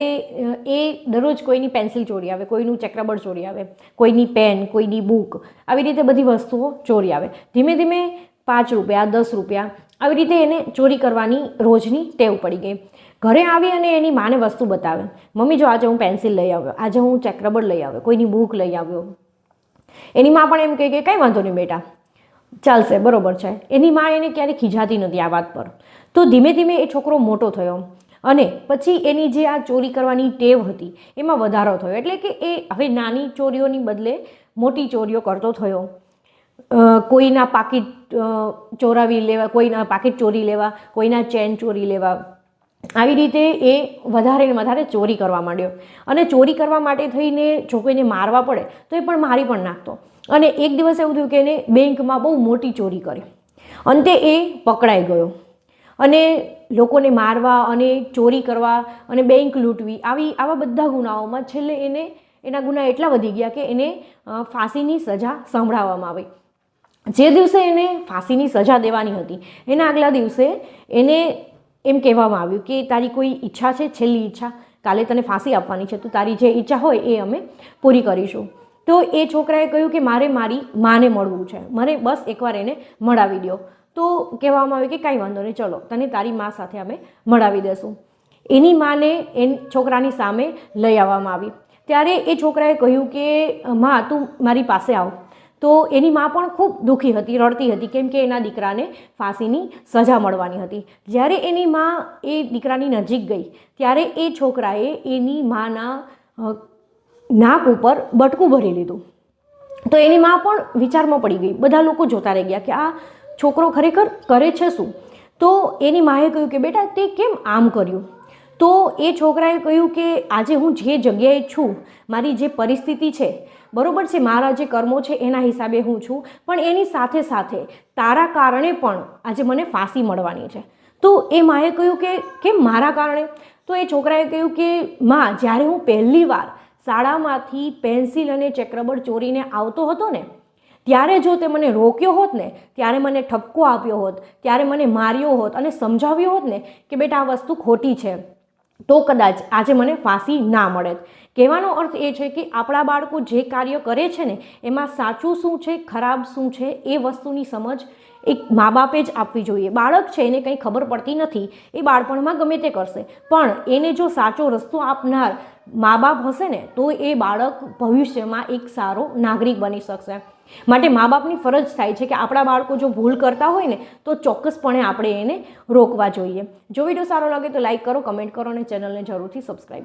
એ દરરોજ કોઈની પેન્સિલ ચોરી આવે, કોઈનું ચેકરબોર્ડ ચોરી આવે, કોઈની પેન, કોઈની બુક, આવી રીતે બધી વસ્તુઓ ચોરી આવે. ધીમે ધીમે 5 રૂપિયા, 10 રૂપિયા આવી રીતે એને ચોરી કરવાની રોજની ટેવ પડી ગઈ. ઘરે આવી અને એની માને વસ્તુ બતાવે, મમ્મી જો આજે હું પેન્સિલ લઈ આવ્યો, આજે હું ચેકરબોર્ડ લઈ આવ્યો, કોઈની બુક લઈ આવ્યો. એની માં પણ એમ કહે કે કંઈ વાંધો નહીં બેટા, ચાલશે, બરોબર છે. એની માં એને ક્યારેય ખીજાતી નથી આ વાત પર. તો ધીમે ધીમે એ છોકરો મોટો થયો અને પછી એની જે આ ચોરી કરવાની ટેવ હતી એમાં વધારો થયો. એટલે કે એ હવે નાની ચોરીઓની બદલે મોટી ચોરીઓ કરતો થયો. કોઈના પાકીટ ચોરાવી લેવા, કોઈના પાકીટ ચોરી લેવા, કોઈના ચેન ચોરી લેવા, આવી રીતે એ વધારે ને વધારે ચોરી કરવા માંડ્યો. અને ચોરી કરવા માટે થઈને જો કોઈને મારવા પડે તો એ પણ મારી પણ નાખતો. અને એક દિવસ એવું થયું કે એને બેંકમાં બહુ મોટી ચોરી કરી. અંતે એ પકડાઈ ગયો અને લોકોને મારવા અને ચોરી કરવા અને બેંક લૂંટવી આવા બધા ગુનાઓમાં છેલ્લે એના ગુના એટલા વધી ગયા કે એને ફાંસીની સજા સંભળાવવામાં આવી. જે દિવસે એને ફાંસીની સજા દેવાની હતી એના આગલા દિવસે એને એમ કહેવામાં આવ્યું કે તારી કોઈ ઈચ્છા છે, છેલ્લી ઈચ્છા, કાલે તને ફાંસી આપવાની છે, તો તારી જે ઈચ્છા હોય એ અમે પૂરી કરીશું. તો એ છોકરાએ કહ્યું કે મારે મારી માને મળવું છે, મને બસ એકવાર એને મળાવી દો. તો કહેવામાં આવ્યું કે કાંઈ વાંધો નહીં, ચલો તને તારી મા સાથે અમે મળાવી દેશું. એની માને છોકરાની સામે લઈ આવવામાં આવી. ત્યારે એ છોકરાએ કહ્યું કે માં તું મારી પાસે આવ. તો એની મા પણ ખૂબ દુઃખી હતી, રડતી હતી, કેમ કે એના દીકરાને ફાંસીની સજા મળવાની હતી. જ્યારે એની મા એ દીકરાની નજીક ગઈ ત્યારે એ છોકરાએ એની માના નાક ઉપર બટકું ભરી લીધું. તો એની મા પણ વિચારમાં પડી ગઈ. બધા લોકો જોતા રહી ગયા કે આ છોકરો ખરેખર કરે છે શું. તો એની માએ કહ્યું કે બેટા તે કેમ આમ કર્યું. તો એ છોકરાએ કહ્યું કે આજે હું જે જગ્યાએ છું, મારી જે પરિસ્થિતિ છે, બરોબર છે, મારા જે કર્મો છે એના હિસાબે હું છું, પણ એની સાથે સાથે તારા કારણે પણ આજે મને ફાંસી મળવાની છે. તો એ માએ કહ્યું કે કેમ મારા કારણે. તો એ છોકરાએ કહ્યું કે માં, જ્યારે હું પહેલી વાર શાળામાંથી પેન્સિલ અને ચેકરબોર્ડ ચોરીને આવતો હતો ને, ત્યારે જો તે મને રોક્યો હોત ને, ત્યારે મને ઠપકો આપ્યો હોત, ત્યારે મને માર્યો હોત અને સમજાવ્યો હોત ને કે બેટા આ વસ્તુ ખોટી છે, તો કદાચ આજે મને ફાંસી ના મળે. કહેવાનો અર્થ એ છે કે આપણા બાળકો જે કાર્ય કરે છે ને એમાં સાચું શું છે, ખરાબ શું છે, એ વસ્તુની સમજ એક મા બાપે જ આપવી જોઈએ. બાળક છે એને કંઈ ખબર પડતી નથી, એ બાળપણમાં ગમે તે કરશે, પણ એને જો સાચો રસ્તો આપનાર મા બાપ હશે ને તો એ બાળક ભવિષ્યમાં એક સારો નાગરિક બની શકશે. માટે મા બાપની ફરજ થાય છે કે આપણા બાળકો જો ભૂલ કરતા હોય ને તો ચોક્કસપણે આપણે એને રોકવા જોઈએ. જો વિડીયો સારો લાગે તો લાઈક કરો, કમેન્ટ કરો અને ચેનલને જરૂરથી સબસ્ક્રાઈબ કરો.